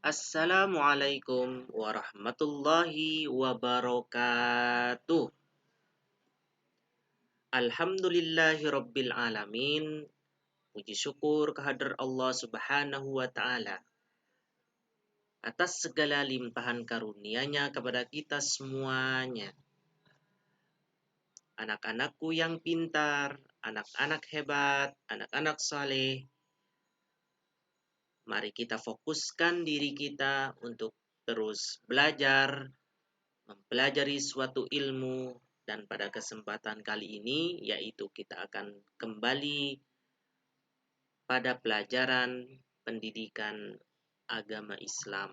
Assalamualaikum warahmatullahi wabarakatuh. Alhamdulillahi rabbil alamin. Puji syukur kehadrat Allah Subhanahu wa taala atas segala limpahan karunia-Nya kepada kita semuanya. Anak-anakku yang pintar, anak-anak hebat, anak-anak saleh. Mari kita fokuskan diri kita untuk terus belajar, mempelajari suatu ilmu, dan pada kesempatan kali ini yaitu kita akan kembali pada pelajaran pendidikan agama Islam.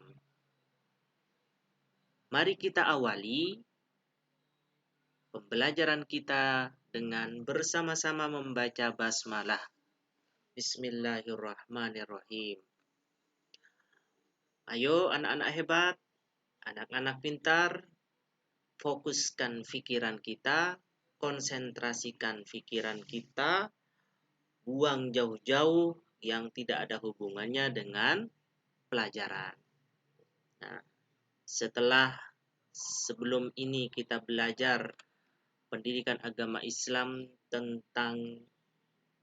Mari kita awali pembelajaran kita dengan bersama-sama membaca basmalah. Bismillahirrahmanirrahim. Ayo anak-anak hebat, anak-anak pintar, fokuskan pikiran kita, konsentrasikan pikiran kita, buang jauh-jauh yang tidak ada hubungannya dengan pelajaran. Nah, sebelum ini kita belajar pendidikan agama Islam tentang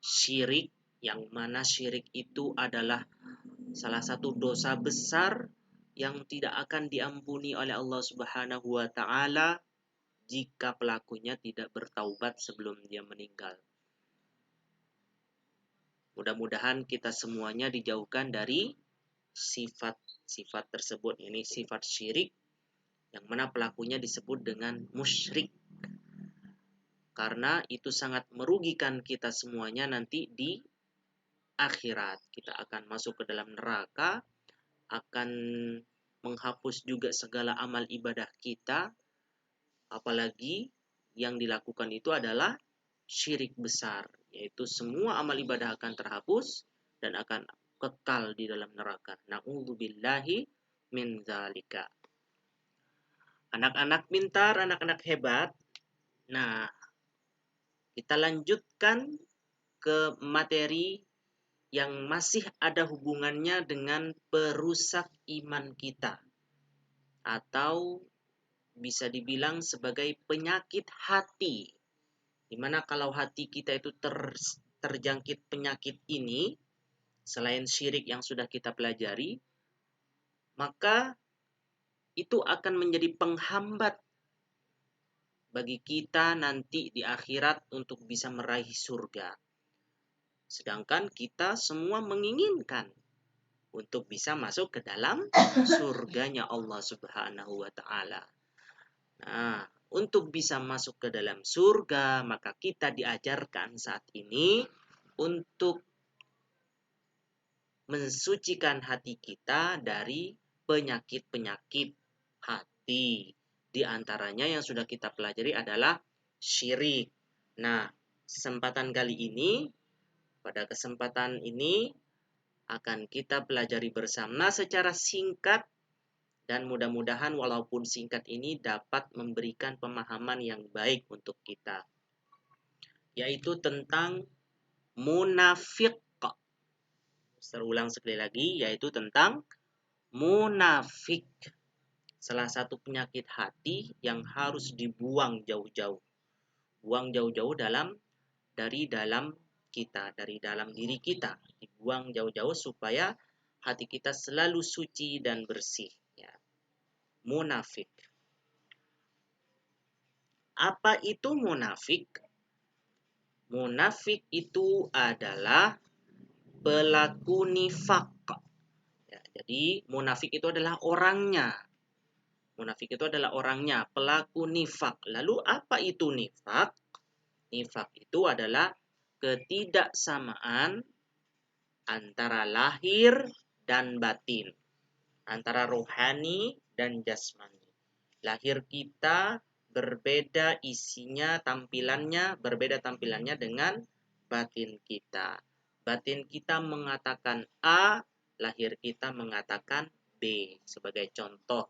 syirik, yang mana syirik itu adalah salah satu dosa besar yang tidak akan diampuni oleh Allah Subhanahu wa taala jika pelakunya tidak bertaubat sebelum dia meninggal. Mudah-mudahan kita semuanya dijauhkan dari sifat-sifat tersebut. Ini sifat syirik yang mana pelakunya disebut dengan musyrik. Karena itu sangat merugikan kita semuanya nanti di akhirat. Kita akan masuk ke dalam neraka, akan menghapus juga segala amal ibadah kita, apalagi yang dilakukan itu adalah syirik besar, yaitu semua amal ibadah akan terhapus dan akan kekal di dalam neraka. Na'udzubillahi min dzalika. Anak-anak pintar, anak-anak hebat. Nah, kita lanjutkan ke materi yang masih ada hubungannya dengan perusak iman kita, atau bisa dibilang sebagai penyakit hati. Dimana kalau hati kita itu terjangkit penyakit ini, selain syirik yang sudah kita pelajari, maka itu akan menjadi penghambat bagi kita nanti di akhirat untuk bisa meraih surga. Sedangkan kita semua menginginkan untuk bisa masuk ke dalam surganya Allah Subhanahu wa taala. Nah, untuk bisa masuk ke dalam surga, maka kita diajarkan saat ini untuk mensucikan hati kita dari penyakit-penyakit hati. Di antaranya yang sudah kita pelajari adalah syirik. Nah, pada kesempatan ini akan kita pelajari bersama secara singkat, dan mudah-mudahan walaupun singkat ini dapat memberikan pemahaman yang baik untuk kita, yaitu tentang munafik. Terulang sekali lagi, yaitu tentang munafik. Salah satu penyakit hati yang harus dibuang jauh-jauh. Buang jauh-jauh dari dalam kita, dari dalam diri kita. Dibuang jauh-jauh supaya hati kita selalu suci dan bersih. Ya. Munafik. Apa itu munafik? Munafik itu adalah pelaku nifak. Ya, jadi munafik itu adalah orangnya. Munafik itu adalah orangnya, pelaku nifak. Lalu apa itu nifak? Nifak itu adalah ketidaksamaan antara lahir dan batin, antara rohani dan jasmani. Lahir kita berbeda isinya, berbeda tampilannya dengan batin kita. Batin kita mengatakan A, lahir kita mengatakan B. Sebagai contoh,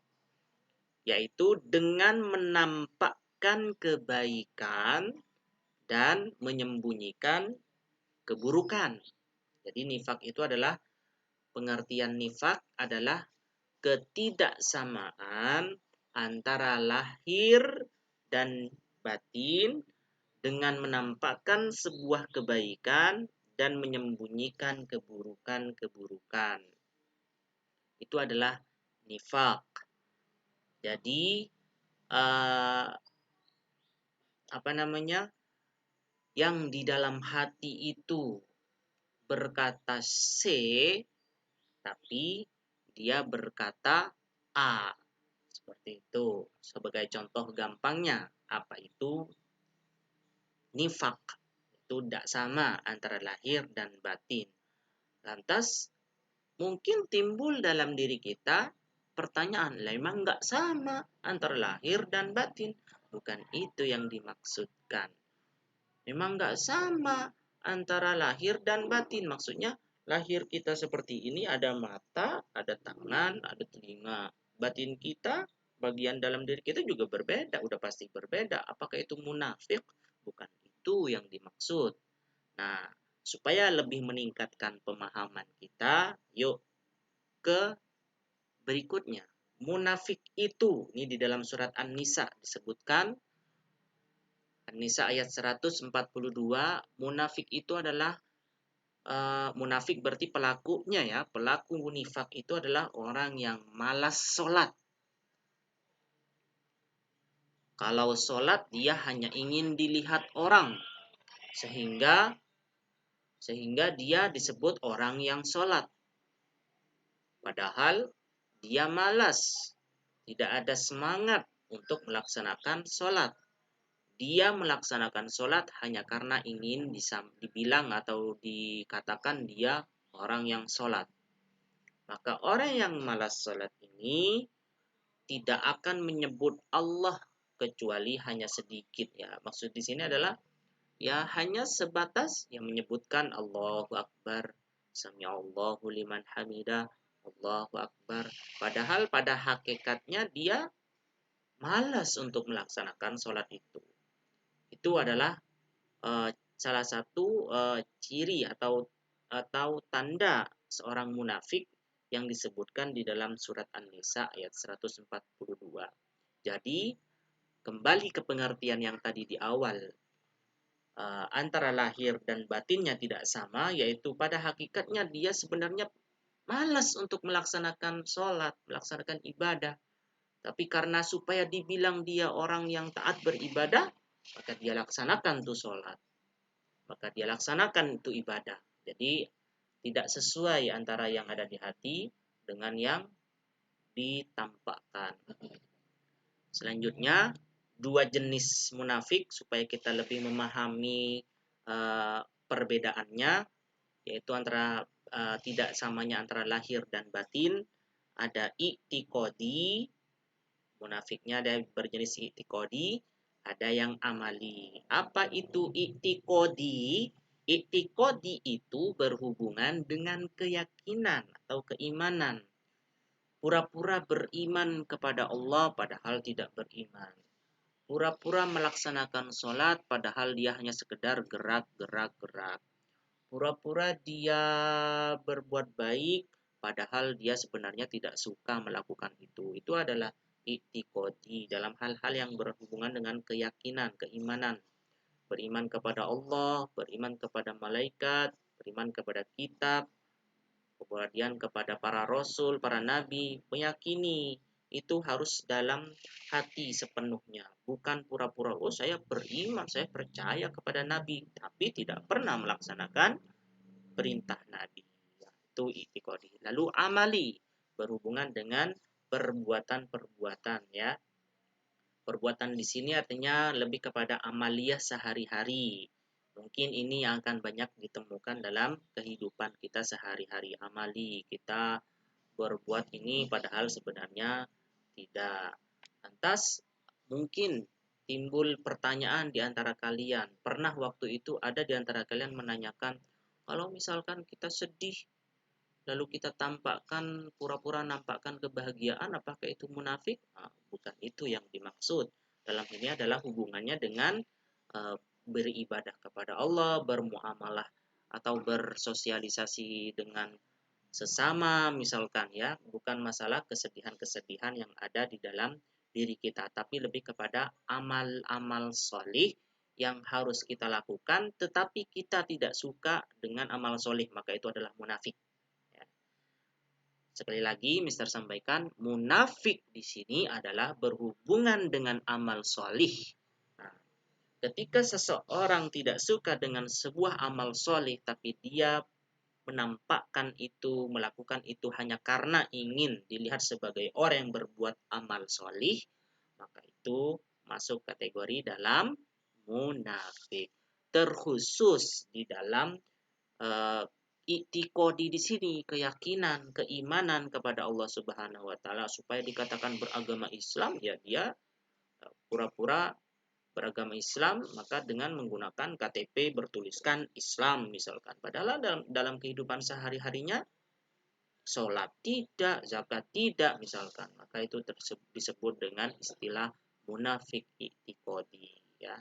yaitu dengan menampakkan kebaikan dan menyembunyikan keburukan. Jadi pengertian nifak adalah ketidaksamaan antara lahir dan batin dengan menampakkan sebuah kebaikan dan menyembunyikan keburukan-keburukan. Itu adalah nifaq. Jadi yang di dalam hati itu berkata C, tapi dia berkata A. Seperti itu. Sebagai contoh gampangnya, apa itu nifaq? Itu tidak sama antara lahir dan batin. Lantas, mungkin timbul dalam diri kita pertanyaan, memang nggak sama antara lahir dan batin. Bukan itu yang dimaksudkan. Memang nggak sama antara lahir dan batin. Maksudnya lahir kita seperti ini, ada mata, ada tangan, ada telinga. Batin kita, bagian dalam diri kita juga berbeda, udah pasti berbeda. Apakah itu munafik? Bukan itu yang dimaksud. Nah, supaya lebih meningkatkan pemahaman kita, yuk ke berikutnya. Munafik itu, ini di dalam surat An-Nisa disebutkan, An-Nisa ayat 142, munafik itu adalah munafik berarti pelakunya ya. Pelaku nifak itu adalah orang yang malas sholat. Kalau sholat dia hanya ingin dilihat orang, sehingga dia disebut orang yang sholat. Padahal dia malas, tidak ada semangat untuk melaksanakan sholat. Dia melaksanakan sholat hanya karena ingin dibilang atau dikatakan dia orang yang sholat. Maka orang yang malas sholat ini tidak akan menyebut Allah kecuali hanya sedikit ya. Maksud di sini adalah ya hanya sebatas yang menyebutkan Allahu Akbar, Sami'allahu liman hamidah, Allahu Akbar. Padahal pada hakikatnya dia malas untuk melaksanakan sholat itu. Itu adalah salah satu ciri atau tanda seorang munafik yang disebutkan di dalam surat An-Nisa ayat 142. Jadi, kembali ke pengertian yang tadi di awal, antara lahir dan batinnya tidak sama, yaitu pada hakikatnya dia sebenarnya malas untuk melaksanakan sholat, melaksanakan ibadah. Tapi karena supaya dibilang dia orang yang taat beribadah, maka dia laksanakan tuh sholat. Maka dia laksanakan itu ibadah. Jadi tidak sesuai antara yang ada di hati dengan yang ditampakkan. Selanjutnya, dua jenis munafik supaya kita lebih memahami perbedaannya, yaitu antara tidak samanya antara lahir dan batin. Ada i'tiqadi, munafiknya ada berjenis i'tiqadi, ada yang amali. Apa itu i'tiqadi? I'tiqadi itu berhubungan dengan keyakinan atau keimanan. Pura-pura beriman kepada Allah padahal tidak beriman. Pura-pura melaksanakan sholat padahal dia hanya sekedar gerak. Pura-pura dia berbuat baik padahal dia sebenarnya tidak suka melakukan itu. Itu adalah i'tiqadi dalam hal-hal yang berhubungan dengan keyakinan, keimanan. Beriman kepada Allah, beriman kepada malaikat, beriman kepada kitab, kemudian kepada para rasul, para nabi, meyakini itu harus dalam hati sepenuhnya, bukan pura-pura oh saya beriman, saya percaya kepada nabi, tapi tidak pernah melaksanakan perintah nabi. Itu i'tiqadi. Lalu amali berhubungan dengan perbuatan-perbuatan ya. Perbuatan di sini artinya lebih kepada amaliyah sehari-hari. Mungkin ini yang akan banyak ditemukan dalam kehidupan kita sehari-hari. Amali, kita berbuat ini padahal sebenarnya tidak. Lantas mungkin timbul pertanyaan di antara kalian. Pernah waktu itu ada di antara kalian menanyakan, kalau misalkan kita sedih, lalu kita tampakkan, pura-pura nampakkan kebahagiaan, apakah itu munafik? Nah, bukan itu yang dimaksud. Dalam ini adalah hubungannya dengan beribadah kepada Allah, bermuamalah atau bersosialisasi dengan sesama misalkan ya, bukan masalah kesedihan-kesedihan yang ada di dalam diri kita, tapi lebih kepada amal-amal solih yang harus kita lakukan, tetapi kita tidak suka dengan amal solih, maka itu adalah munafik. Ya. Sekali lagi, Mister sampaikan, munafik di sini adalah berhubungan dengan amal solih. Nah, ketika seseorang tidak suka dengan sebuah amal solih, tapi dia menampakkan itu, melakukan itu hanya karena ingin dilihat sebagai orang yang berbuat amal solih, maka itu masuk kategori dalam munafik. Terkhusus di dalam itikodi di sini, keyakinan, keimanan kepada Allah Subhanahu wa taala, supaya dikatakan beragama Islam, ya dia pura-pura beragama Islam, maka dengan menggunakan KTP bertuliskan Islam misalkan. Padahal dalam kehidupan sehari-harinya sholat tidak, zakat tidak misalkan. Maka itu disebut dengan istilah munafik i'tiqadi ya.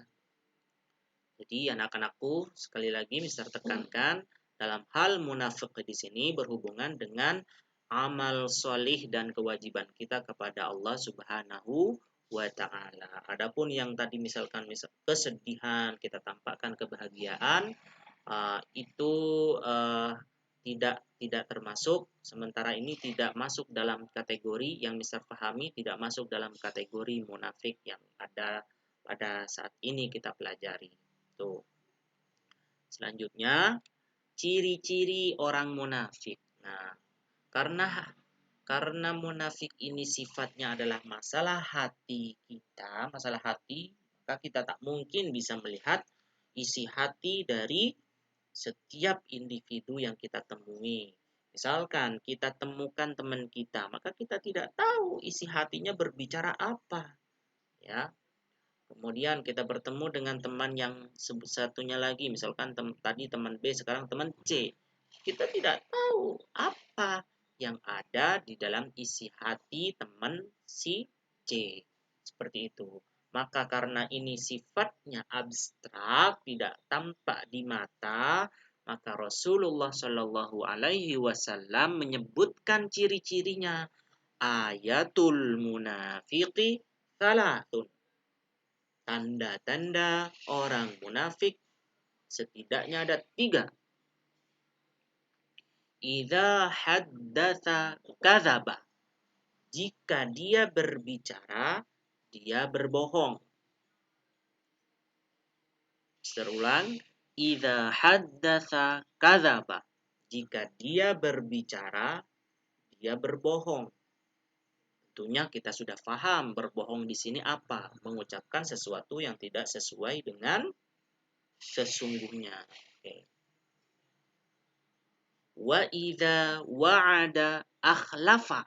Jadi anak-anakku, sekali lagi Mister tekankan, dalam hal munafik di sini berhubungan dengan amal solih dan kewajiban kita kepada Allah Subhanahu wa ta'ala. Adapun yang tadi misalkan kesedihan, kita tampakkan kebahagiaan, itu tidak termasuk, sementara ini tidak masuk dalam kategori yang Mister pahami, tidak masuk dalam kategori munafik yang ada pada saat ini kita pelajari. Tuh. Selanjutnya, ciri-ciri orang munafik. Nah, karena munafik ini sifatnya adalah masalah hati kita, masalah hati, maka kita tak mungkin bisa melihat isi hati dari setiap individu yang kita temui. Misalkan kita temukan teman kita, maka kita tidak tahu isi hatinya berbicara apa, ya. Kemudian kita bertemu dengan teman yang satunya lagi, misalkan tadi teman B, sekarang teman C. Kita tidak tahu apa yang ada di dalam isi hati teman si C. Seperti itu. Maka karena ini sifatnya abstrak, tidak tampak di mata, maka Rasulullah Shallallahu Alaihi Wasallam menyebutkan ciri-cirinya. Ayatul munafiqi salatun. Tanda-tanda orang munafik setidaknya ada 3. Idza haddatsa kadzaba. Jika dia berbicara, dia berbohong. Terulang, idza haddatsa kadzaba. Jika dia berbicara, dia berbohong. Tentunya kita sudah paham berbohong di sini apa? Mengucapkan sesuatu yang tidak sesuai dengan sesungguhnya. Oke. Wa idza wa'ada akhlafa.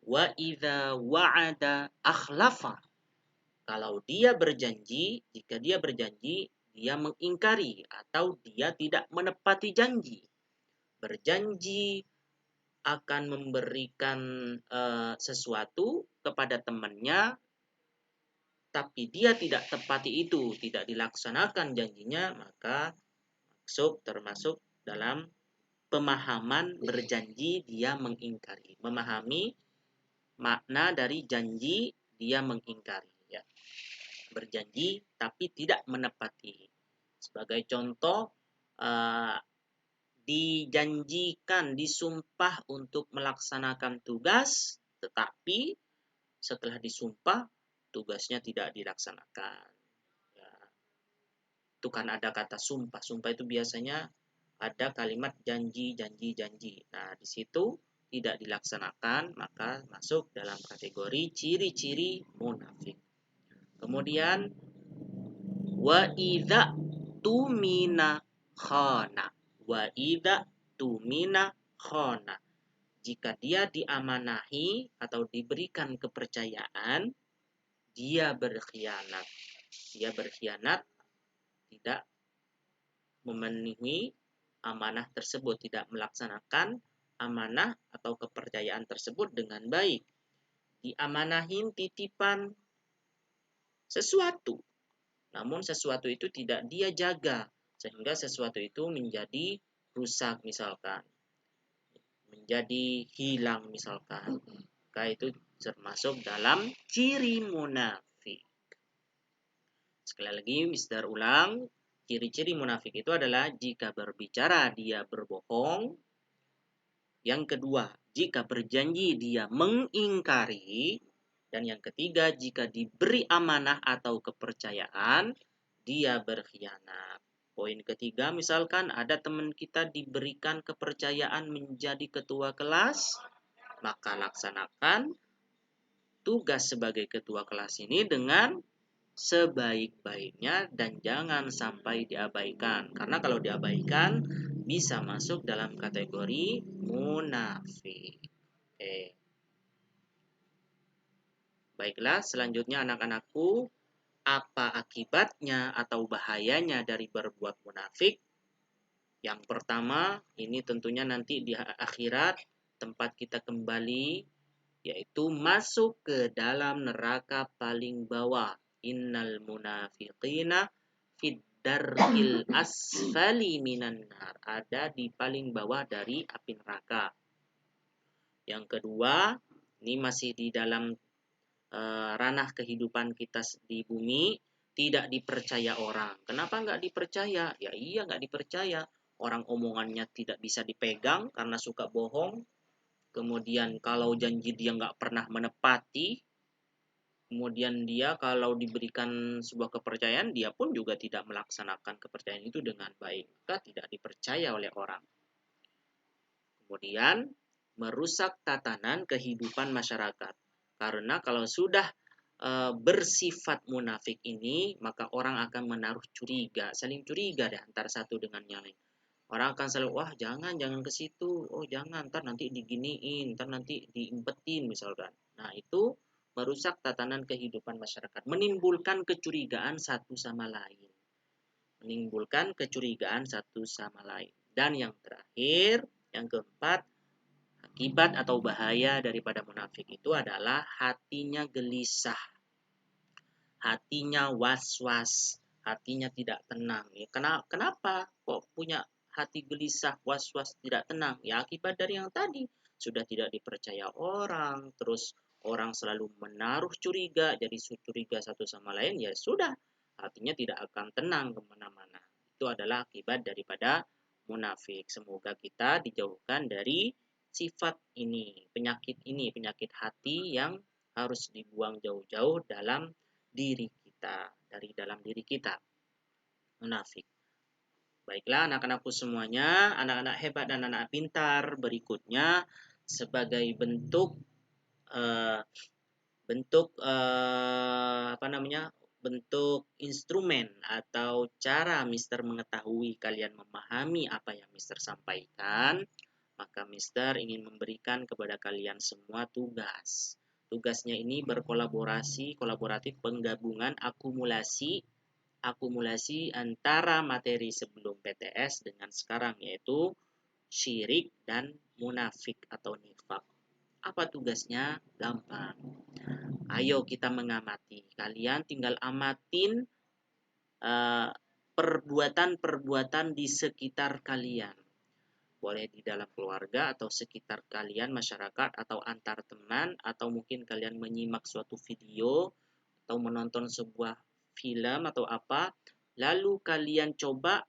Wa idza wa'ada akhlafa. Kalau dia berjanji, jika dia berjanji, dia mengingkari atau dia tidak menepati janji. Berjanji akan memberikan sesuatu kepada temannya, tapi dia tidak tepati itu, tidak dilaksanakan janjinya, maka termasuk dalam pemahaman berjanji dia mengingkari. Memahami makna dari janji dia mengingkari. Ya. Berjanji tapi tidak menepati. Sebagai contoh, dijanjikan, disumpah untuk melaksanakan tugas, tetapi setelah disumpah, tugasnya tidak dilaksanakan. Ya. Itu kan ada kata sumpah. Sumpah itu biasanya ada kalimat janji, janji, janji. Nah, di situ tidak dilaksanakan, maka masuk dalam kategori ciri-ciri munafik. Kemudian, wa idza tumina khana. Wa idza tumina khana. Jika dia diamanahi atau diberikan kepercayaan, dia berkhianat. Dia berkhianat, tidak memenuhi amanah tersebut, tidak melaksanakan amanah atau kepercayaan tersebut dengan baik. Diamanahin titipan sesuatu, namun sesuatu itu tidak dia jaga, sehingga sesuatu itu menjadi rusak misalkan. jadi hilang misalkan. Maka itu termasuk dalam ciri munafik. Sekali lagi, Mister ulang. Ciri-ciri munafik itu adalah jika berbicara dia berbohong. Yang kedua, jika berjanji dia mengingkari. Dan yang ketiga, jika diberi amanah atau kepercayaan, dia berkhianat. Poin ketiga, misalkan ada teman kita diberikan kepercayaan menjadi ketua kelas, maka laksanakan tugas sebagai ketua kelas ini dengan sebaik-baiknya dan jangan sampai diabaikan. Karena kalau diabaikan bisa masuk dalam kategori munafik. Oke. Baiklah, selanjutnya anak-anakku, apa akibatnya atau bahayanya dari berbuat munafik? Yang pertama, ini tentunya nanti di akhirat tempat kita kembali, yaitu masuk ke dalam neraka paling bawah. Innal munafiqina fid darkil asfali minan nar. Ada di paling bawah dari api neraka. Yang kedua, ini masih di dalam ranah kehidupan kita di bumi, tidak dipercaya orang. Kenapa nggak dipercaya? Ya iya nggak dipercaya. Orang omongannya tidak bisa dipegang karena suka bohong. Kemudian kalau janji dia nggak pernah menepati. Kemudian dia kalau diberikan sebuah kepercayaan, dia pun juga tidak melaksanakan kepercayaan itu dengan baik. Maka tidak dipercaya oleh orang. Kemudian merusak tatanan kehidupan masyarakat. Karena kalau sudah bersifat munafik ini, maka orang akan menaruh curiga, saling curiga deh antara satu dengan yang lain. Orang akan selalu, wah jangan ke situ, oh jangan, ntar nanti diginiin, ntar nanti diimpetin misalkan. Nah itu merusak tatanan kehidupan masyarakat, menimbulkan kecurigaan satu sama lain. Menimbulkan kecurigaan satu sama lain. Dan yang terakhir, yang keempat, akibat atau bahaya daripada munafik itu adalah hatinya gelisah. Hatinya was-was, hatinya tidak tenang. Ya, kenapa kok punya hati gelisah, was-was, tidak tenang? Ya akibat dari yang tadi, sudah tidak dipercaya orang, terus orang selalu menaruh curiga, jadi curiga satu sama lain, ya sudah, hatinya tidak akan tenang kemana-mana. Itu adalah akibat daripada munafik. Semoga kita dijauhkan dari sifat ini, penyakit hati yang harus dibuang jauh-jauh dalam diri kita, dari dalam diri kita, munafik. Baiklah anak-anakku semuanya, anak-anak hebat dan anak pintar, berikutnya sebagai bentuk uh, bentuk instrumen atau cara Mister mengetahui kalian memahami apa yang Mister sampaikan, maka Mister ingin memberikan kepada kalian semua tugas. Tugasnya ini kolaboratif penggabungan akumulasi antara materi sebelum PTS dengan sekarang, yaitu syirik dan munafik atau nifak. Apa tugasnya? Gampang. Ayo kita mengamati. Kalian tinggal amatin perbuatan-perbuatan di sekitar kalian. Boleh di dalam keluarga atau sekitar kalian, masyarakat, atau antar teman, atau mungkin kalian menyimak suatu video atau menonton sebuah film atau apa, lalu kalian coba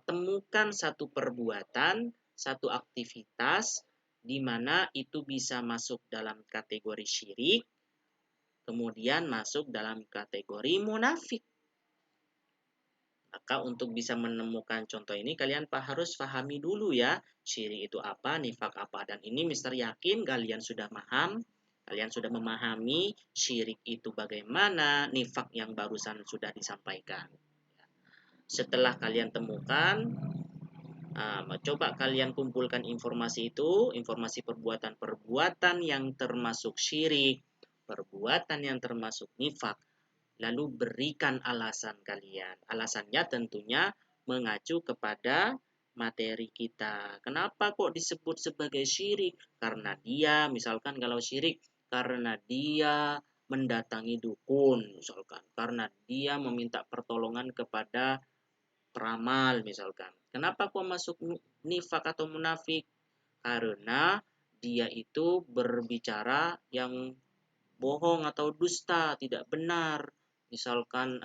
temukan satu perbuatan, satu aktivitas di mana itu bisa masuk dalam kategori syirik, kemudian masuk dalam kategori munafik. Maka untuk bisa menemukan contoh ini kalian harus pahami dulu ya, syirik itu apa, nifak apa. Dan ini Mister yakin kalian sudah paham, kalian sudah memahami syirik itu bagaimana, nifak yang barusan sudah disampaikan. Setelah kalian temukan, coba kalian kumpulkan informasi itu, informasi perbuatan-perbuatan yang termasuk syirik, perbuatan yang termasuk nifak. Lalu berikan alasan kalian. Alasannya tentunya mengacu kepada materi kita. Kenapa kok disebut sebagai syirik? Karena dia, misalkan kalau syirik, karena dia mendatangi dukun, misalkan. Karena dia meminta pertolongan kepada peramal, misalkan. Kenapa kok masuk nifak atau munafik? karena dia itu berbicara yang bohong atau dusta, tidak benar. Misalkan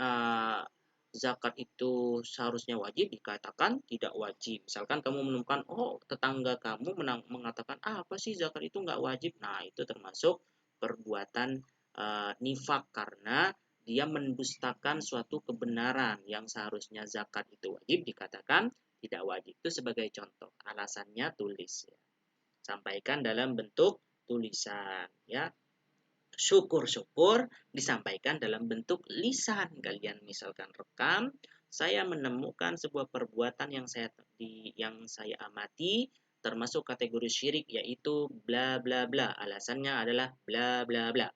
zakat itu seharusnya wajib, dikatakan tidak wajib. Misalkan kamu menemukan, oh tetangga kamu mengatakan, apa sih zakat itu nggak wajib. Nah itu termasuk perbuatan nifak, karena dia mendustakan suatu kebenaran yang seharusnya zakat itu wajib, dikatakan tidak wajib. Itu sebagai contoh. Alasannya tulis, ya. Sampaikan dalam bentuk tulisan, ya. Syukur-syukur disampaikan dalam bentuk lisan. Kalian misalkan rekam, saya menemukan sebuah perbuatan yang saya amati termasuk kategori syirik, yaitu bla bla bla. Alasannya adalah bla bla bla.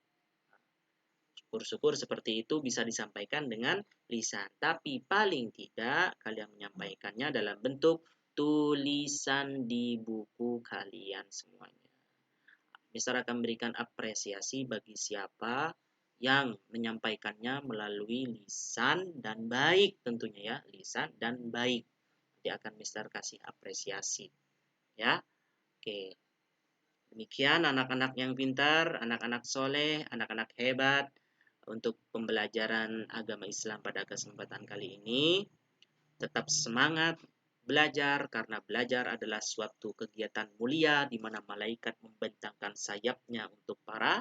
Syukur-syukur seperti itu bisa disampaikan dengan lisan. Tapi paling tidak kalian menyampaikannya dalam bentuk tulisan di buku kalian semuanya. Mister akan memberikan apresiasi bagi siapa yang menyampaikannya melalui lisan dan baik, tentunya ya, lisan dan baik. Nanti akan Mister kasih apresiasi, ya. Oke. Demikian anak-anak yang pintar, anak-anak soleh, anak-anak hebat untuk pembelajaran agama Islam pada kesempatan kali ini. Tetap semangat belajar, karena belajar adalah suatu kegiatan mulia di mana malaikat membentangkan sayapnya untuk para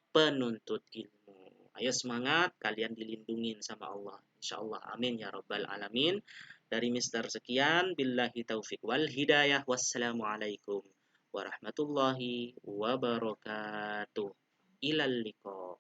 penuntut ilmu. Ayo semangat, kalian dilindungi sama Allah. Insyaallah, amin ya rabbal alamin. Dari Mister sekian, billahi taufik wal hidayah. Wassalamualaikum warahmatullahi wabarakatuh. Ilal liqa.